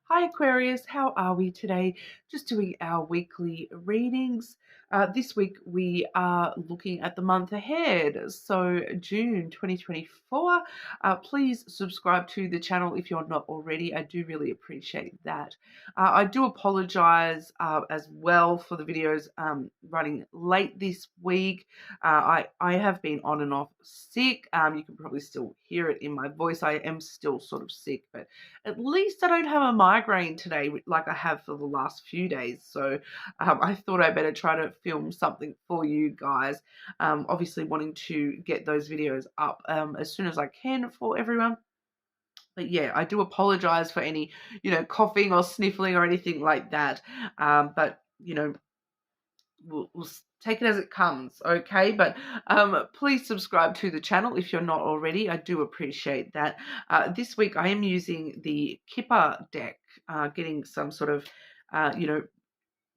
Hi Aquarius, how are we today? Just doing our weekly readings. This week we are looking at the month ahead, so June 2024. Please subscribe to the channel if you're not already. I do really appreciate that. I do apologize as well for the videos running late this week. I have been on and off sick. You can probably still hear it in my voice. I am still sort of sick, but at least I don't have a migraine today like I have for the last few days. So I thought I better try to film something for you guys. Obviously wanting to get those videos up as soon as I can for everyone. But yeah, I do apologize for any, coughing or sniffling or anything like that. But, we'll take it as it comes, okay? But please subscribe to the channel if you're not already. I do appreciate that. This week I am using the Kipper deck, getting some sort of,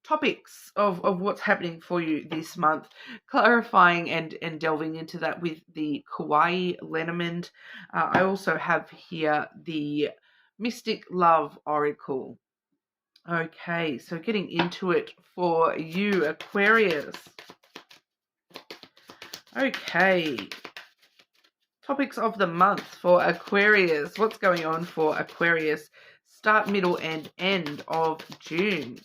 topics of what's happening for you this month, clarifying and delving into that with the Kawaii lenormand. I also have here the Mystic Love Oracle. Okay, so getting into it for you, Aquarius. Okay, topics of the month for Aquarius. What's going on for Aquarius? Start, middle, and end of June.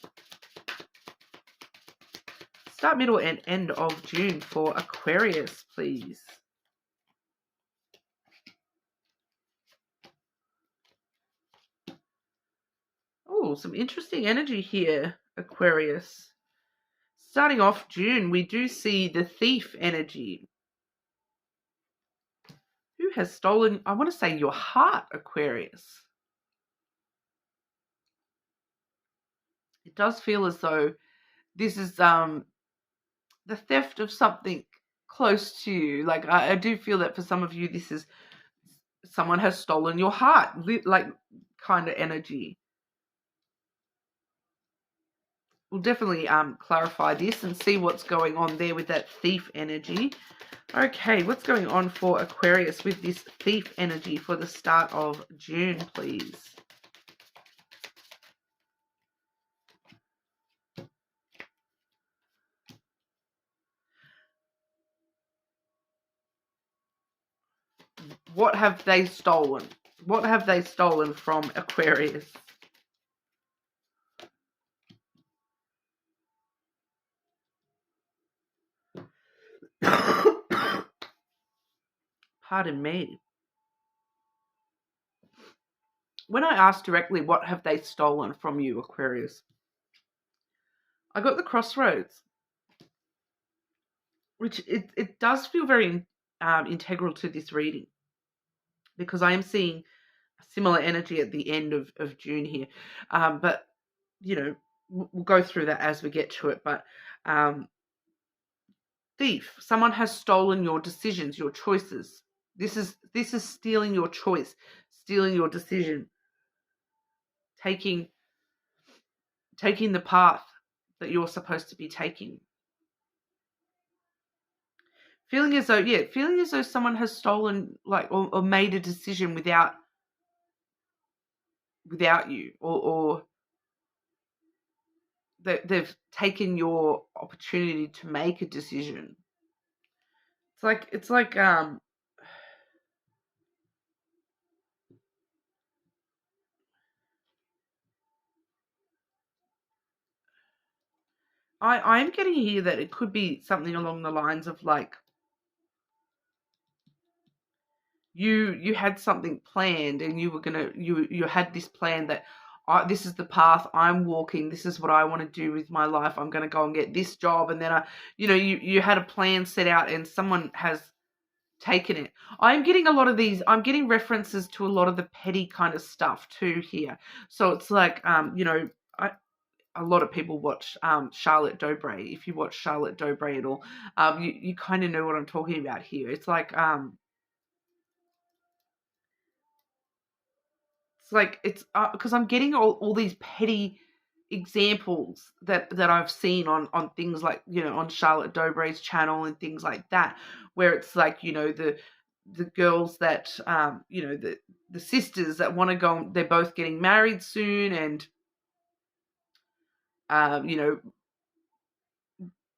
Start, middle, and end of June for Aquarius, please. Oh, some interesting energy here, Aquarius. Starting off June, we do see the Thief energy. Who has stolen, I want to say, your heart, Aquarius? It does feel as though this is the theft of something close to you. Like, I do feel that for some of you, this is someone has stolen your heart, like kind of energy. We'll definitely clarify this and see what's going on there with that thief energy. Okay, what's going on for Aquarius with this thief energy for the start of June, please? What have they stolen? What have they stolen from Aquarius? Pardon me. When I asked directly, what have they stolen from you, Aquarius? I got the crossroads, which it does feel very integral to this reading, because I am seeing a similar energy at the end of June here. But, we'll go through that as we get to it. But thief, someone has stolen your decisions, your choices. This is stealing your choice, stealing your decision, taking the path that you're supposed to be taking. Feeling as though someone has stolen, like, or made a decision without you, or that they've taken your opportunity to make a decision. It's like I'm getting here that it could be something along the lines of, like, you had something planned, and you were you had this plan that this is the path I'm walking, this is what I want to do with my life, I'm going to go and get this job, and then you had a plan set out and someone has taken it. I'm getting a lot of these, I'm getting references to a lot of the petty kind of stuff too here. So it's like a lot of people watch Charlotte Dobre. If you watch Charlotte Dobre at all, you kind of know what I'm talking about here. It's like it's because I'm getting all these petty examples that I've seen on things like, on Charlotte Dobre's channel and things like that, where it's like, the girls that, the sisters that want to go, they're both getting married soon, and, you know,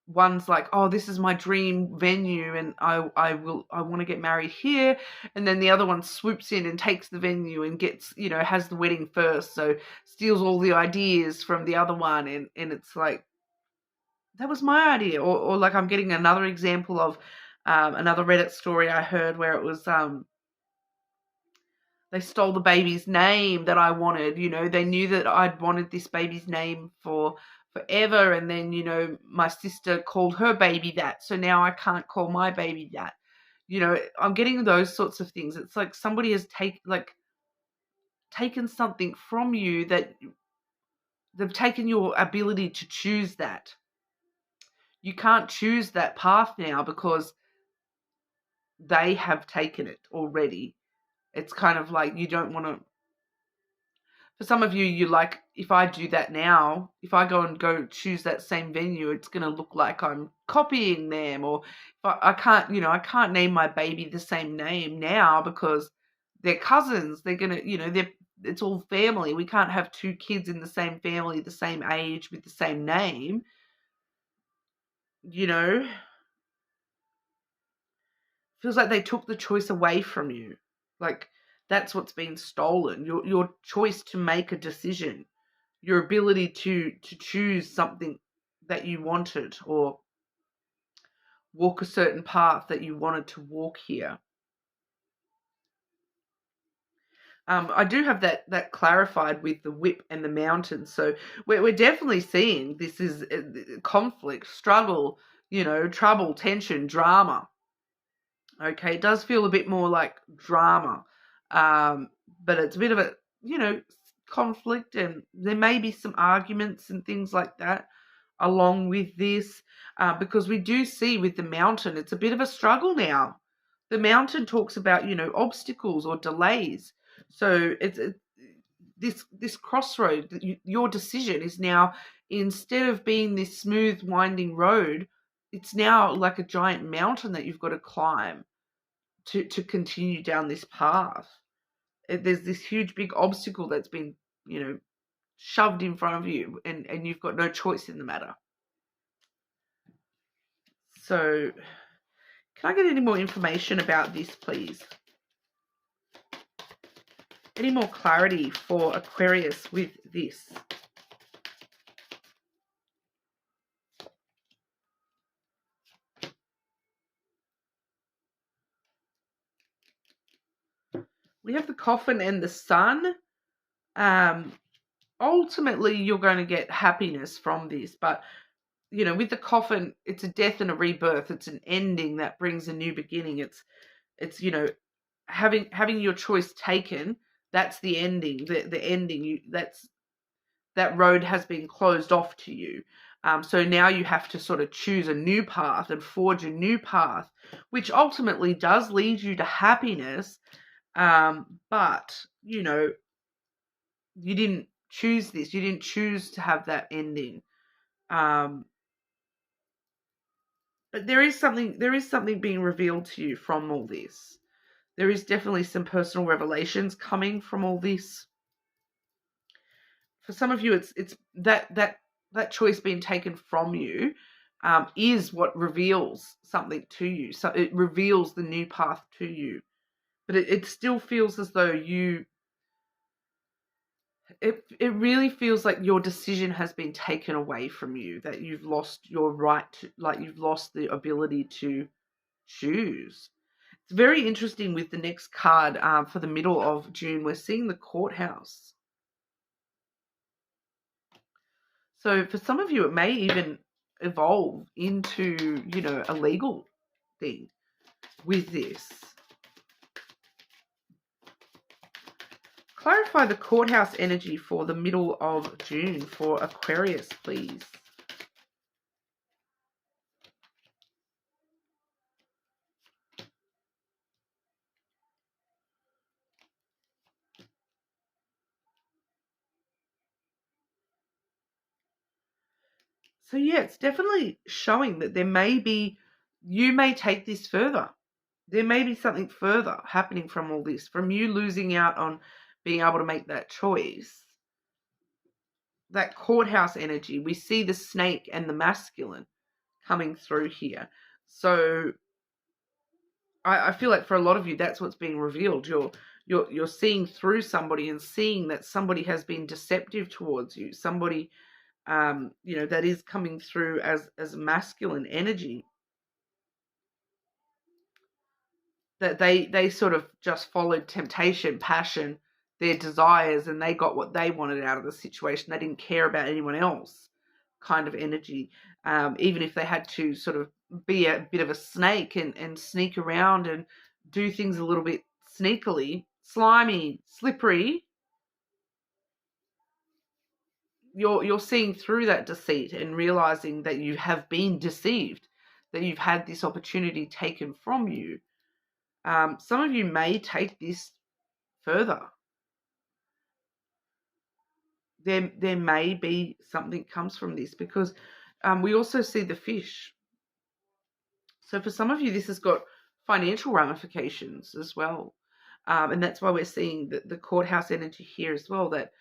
one's like, oh, this is my dream venue, and I want to get married here. And then the other one swoops in and takes the venue and gets, has the wedding first. So steals all the ideas from the other one. And it's like, that was my idea. Or like, I'm getting another example of another Reddit story I heard where it was, they stole the baby's name that I wanted. They knew that I'd wanted this baby's name for forever. And then, my sister called her baby that. So now I can't call my baby that. I'm getting those sorts of things. It's like somebody has taken something from you, that they've taken your ability to choose that. You can't choose that path now because they have taken it already. It's kind of like you don't want to. For some of you like, if I do that now, if I go choose that same venue, it's going to look like I'm copying them. Or if I can't name my baby the same name now because they're cousins. They're going to, it's all family. We can't have two kids in the same family, the same age, with the same name. Feels like they took the choice away from you. Like, that's what's been stolen. Your choice to make a decision, your ability to choose something that you wanted, or walk a certain path that you wanted to walk here. I do have that clarified with the whip and the mountain. So we're definitely seeing this is conflict, struggle, trouble, tension, drama. Okay, it does feel a bit more like drama, but it's a bit of a, conflict, and there may be some arguments and things like that along with this, because we do see with the mountain, it's a bit of a struggle now. The mountain talks about, obstacles or delays. So it's this crossroad, your decision is now, instead of being this smooth winding road, it's now like a giant mountain that you've got to climb to continue down this path. There's this huge big obstacle that's been, shoved in front of you, and you've got no choice in the matter. So can I get any more information about this, please? Any more clarity for Aquarius with this? We have the coffin and the sun. Ultimately, you're going to get happiness from this, but with the coffin, it's a death and a rebirth. It's an ending that brings a new beginning. It's having your choice taken. That's the ending. The ending. That road has been closed off to you. So now you have to sort of choose a new path and forge a new path, which ultimately does lead you to happiness. But you didn't choose this. You didn't choose to have that ending. But there is something being revealed to you from all this. There is definitely some personal revelations coming from all this. For some of you, it's that choice being taken from you is what reveals something to you. So it reveals the new path to you. But it still feels as though it really feels like your decision has been taken away from you, that you've lost your right to, like you've lost the ability to choose. It's very interesting with the next card for the middle of June. We're seeing the courthouse. So for some of you, it may even evolve into, a legal thing with this. Clarify the courthouse energy for the middle of June for Aquarius, please. So yeah, it's definitely showing that you may take this further. there may be something further happening from all this, from you losing out on being able to make that choice. That courthouse energy, we see the snake and the masculine coming through here. So I feel like for a lot of you, that's what's being revealed. You're seeing through somebody and seeing that somebody has been deceptive towards you. Somebody, that is coming through as masculine energy. That they sort of just followed temptation, passion, their desires, and they got what they wanted out of the situation. They didn't care about anyone else, kind of energy. Even if they had to sort of be a bit of a snake and sneak around and do things a little bit sneakily, slimy, slippery, you're seeing through that deceit and realizing that you have been deceived, that you've had this opportunity taken from you. Some of you may take this further. There may be something comes from this, because we also see the fish. So for some of you, this has got financial ramifications as well. And that's why we're seeing the courthouse energy here as well, that,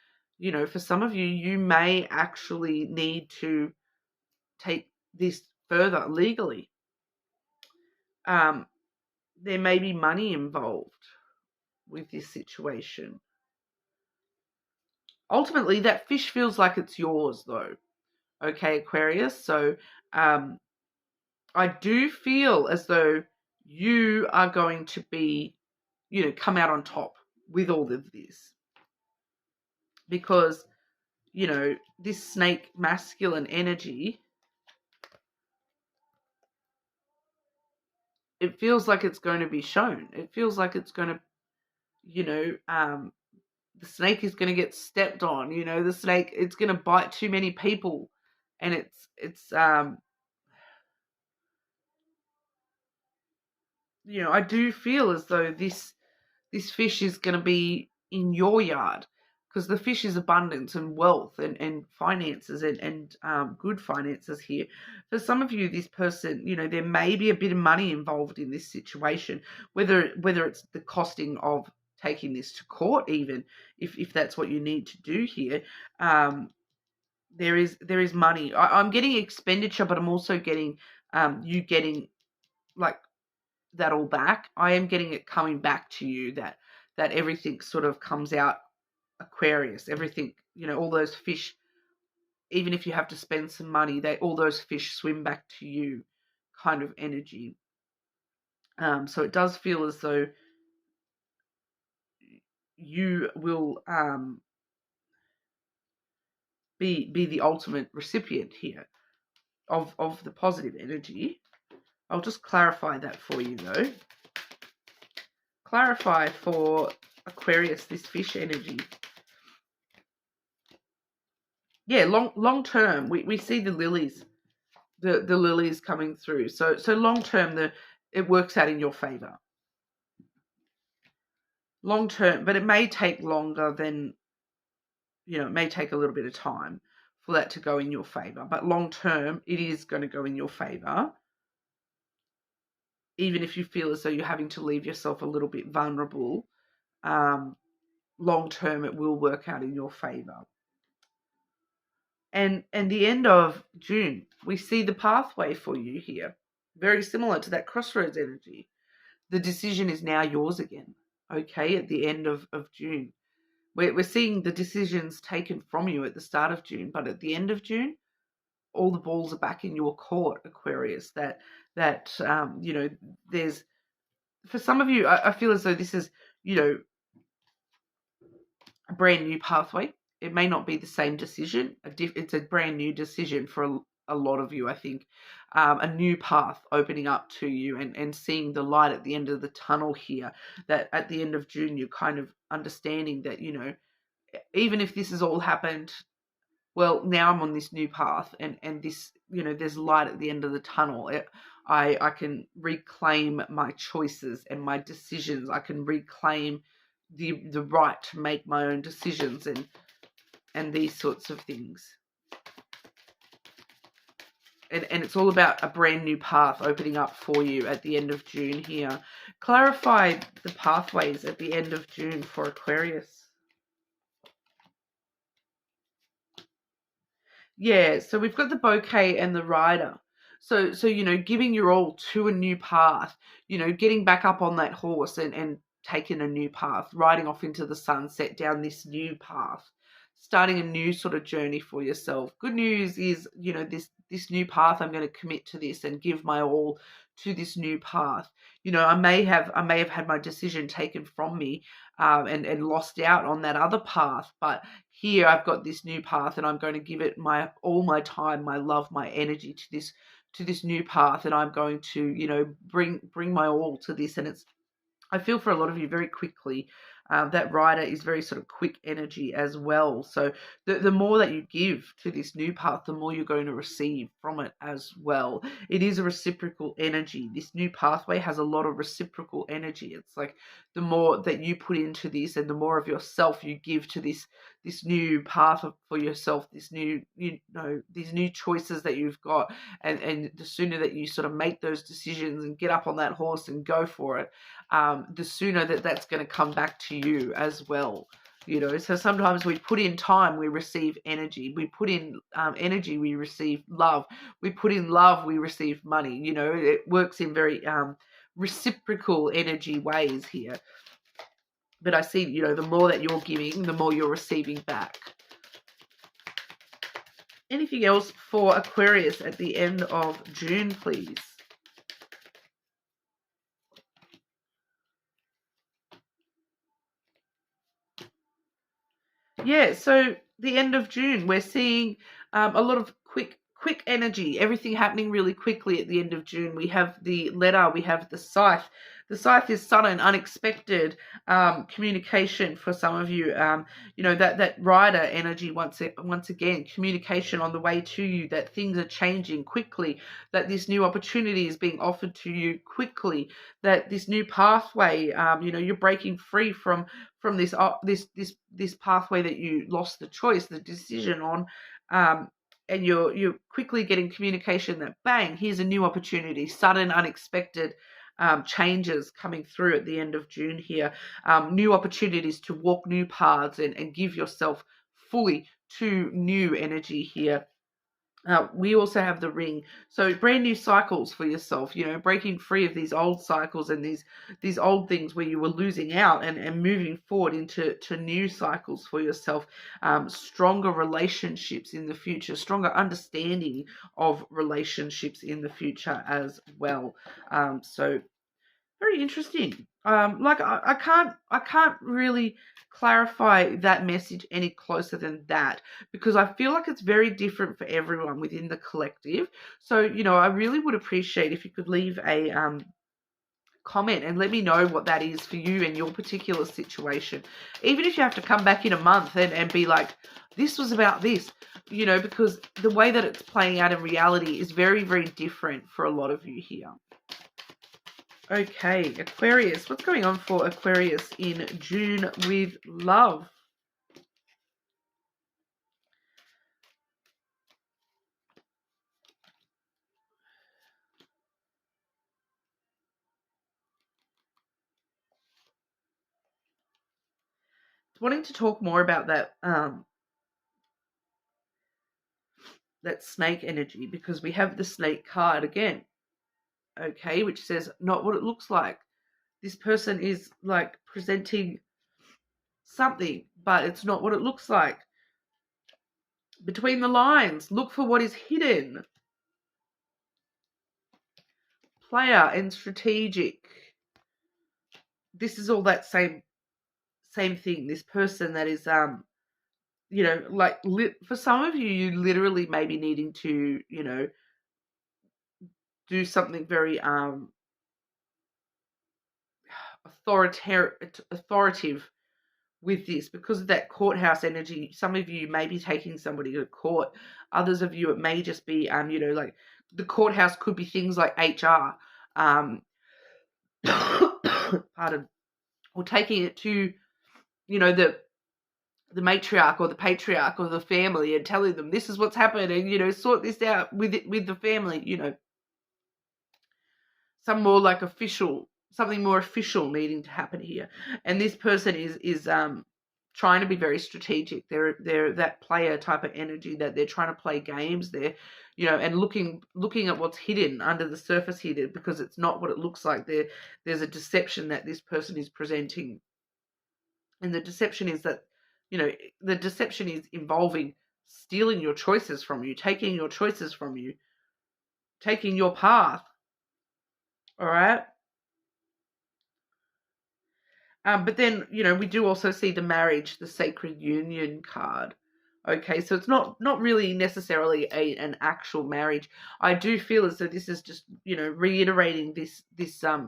for some of you, you may actually need to take this further legally. There may be money involved with this situation. Ultimately, that fish feels like it's yours, though. Okay, Aquarius. So I do feel as though you are going to be, come out on top with all of this. Because, this snake masculine energy, it feels like it's going to be shown. It feels like it's going to, the snake is going to get stepped on. The snake, it's going to bite too many people. And it's I do feel as though this fish is going to be in your yard, because the fish is abundance and wealth and finances and good finances here. For some of you, this person, there may be a bit of money involved in this situation, whether it's the costing of taking this to court, even if that's what you need to do here. There is money. I'm getting expenditure, but I'm also getting you getting like that all back. I am getting it coming back to you, that everything sort of comes out, Aquarius, everything, all those fish, even if you have to spend some money, all those fish swim back to you, kind of energy. So it does feel as though you will be the ultimate recipient here of the positive energy. I'll just clarify that for you, though. Clarify for Aquarius this fish energy. Yeah, long term, we see the lilies, the lilies coming through. So long term, it works out in your favor. Long term, but it may take longer than, it may take a little bit of time for that to go in your favor. But long term, it is going to go in your favor. Even if you feel as though you're having to leave yourself a little bit vulnerable, long term, it will work out in your favor. And the end of June, we see the pathway for you here. Very similar to that crossroads energy. The decision is now yours again, okay, at the end of June. We're seeing the decisions taken from you at the start of June, but at the end of June, all the balls are back in your court, Aquarius. That there's, for some of you, I feel as though this is, a brand new pathway. It may not be the same decision. It's a brand new decision for a lot of you, I think. A new path opening up to you and seeing the light at the end of the tunnel here. That at the end of June, you're kind of understanding that, even if this has all happened, well, now I'm on this new path and this, there's light at the end of the tunnel. I can reclaim my choices and my decisions. I can reclaim the right to make my own decisions and these sorts of things. and it's all about a brand new path opening up for you at the end of June here. Clarify the pathways at the end of June for Aquarius. Yeah, so we've got the bouquet and the rider. So giving your all to a new path, getting back up on that horse and taking a new path, riding off into the sunset down this new path, starting a new sort of journey for yourself. Good news is, this new path, I'm going to commit to this and give my all to this new path. I may have had my decision taken from me, and lost out on that other path, but here I've got this new path, and I'm going to give it all my time, my love, my energy to this new path, and I'm going to bring my all to this. And I feel for a lot of you very quickly, that rider is very sort of quick energy as well. So the more that you give to this new path, the more you're going to receive from it as well. It is a reciprocal energy. This new pathway has a lot of reciprocal energy. It's like the more that you put into this and the more of yourself you give to this new path for yourself, these new choices that you've got, and the sooner that you sort of make those decisions and get up on that horse and go for it, the sooner that's going to come back to you as well. So sometimes we put in time, we receive energy. We put in energy, we receive love. We put in love, we receive money. It works in very reciprocal energy ways here. But I see, the more that you're giving, the more you're receiving back. Anything else for Aquarius at the end of June, please? Yeah, so the end of June, we're seeing a lot of quick energy, everything happening really quickly at the end of June. We have the letter, we have the scythe. The scythe is sudden, unexpected communication for some of you. That rider energy, once again, communication on the way to you, that things are changing quickly, that this new opportunity is being offered to you quickly, that this new pathway, you're breaking free from this pathway that you lost the choice, the decision on, and you're quickly getting communication that bang, here's a new opportunity, sudden, unexpected changes coming through at the end of June here, new opportunities to walk new paths and give yourself fully to new energy here. We also have the ring, so brand new cycles for yourself, breaking free of these old cycles and these old things where you were losing out, and moving forward into new cycles for yourself, stronger relationships in the future, stronger understanding of relationships in the future as well. So very interesting. I can't really clarify that message any closer than that, because I feel like it's very different for everyone within the collective. So, I really would appreciate if you could leave a comment and let me know what that is for you and your particular situation. Even if you have to come back in a month and be like, this was about this, because the way that it's playing out in reality is very, very different for a lot of you here. Okay, Aquarius. What's going on for Aquarius in June with love? Wanting to talk more about that snake energy, because we have the snake card again. Okay, which says not what it looks like. This person is like presenting something, but it's not what it looks like. Between the lines, look for what is hidden. Player and strategic. This is all that same thing. This person that is for some of you, you literally may be needing to do something very authoritative with this, because of that courthouse energy. Some of you may be taking somebody to court. Others of you, it may just be like the courthouse could be things like HR, pardon, or taking it to the the matriarch or the patriarch of the family and telling them this is what's happening, sort this out with the family, something more official needing to happen here. And this person is trying to be very strategic. They're that player type of energy, that they're trying to play games. They're, and looking at what's hidden under the surface here, because it's not what it looks like. There's a deception that this person is presenting. And the deception is that, the deception is involving stealing your choices from you, taking your choices from you, taking your path. All right. But then, we do also see the marriage, the sacred union card. Okay, so it's not really necessarily an actual marriage. I do feel as though this is just, reiterating this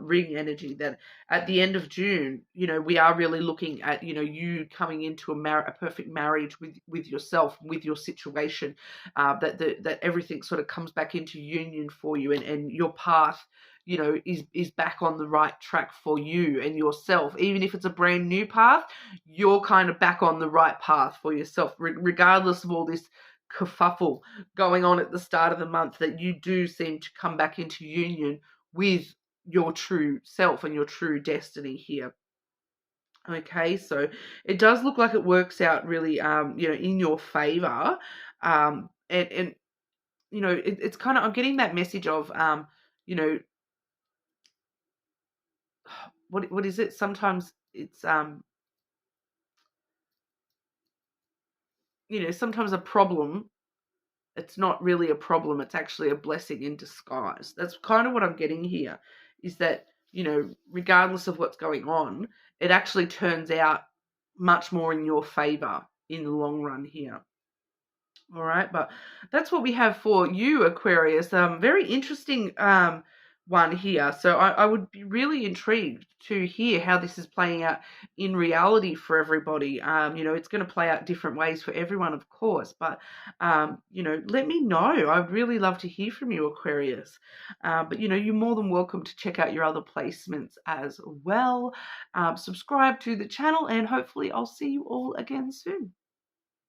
ring energy, that at the end of June, we are really looking at, you coming into a perfect marriage with yourself, with your situation, that everything sort of comes back into union for you, and your path, is back on the right track for you and yourself. Even if it's a brand new path, you're kind of back on the right path for yourself, regardless of all this kerfuffle going on at the start of the month, that you do seem to come back into union with your true self and your true destiny here. Okay, so it does look like it works out really, in your favor. And it's kind of, I'm getting that message of, what is it? Sometimes it's sometimes a problem, it's not really a problem, it's actually a blessing in disguise. That's kind of what I'm getting here, is that, regardless of what's going on, it actually turns out much more in your favor in the long run here. All right, but that's what we have for you, Aquarius. Very interesting one here. So I would be really intrigued to hear how this is playing out in reality for everybody. It's going to play out different ways for everyone, of course, but let me know. I'd really love to hear from you, Aquarius. But you're more than welcome to check out your other placements as well. Subscribe to the channel, and hopefully I'll see you all again soon.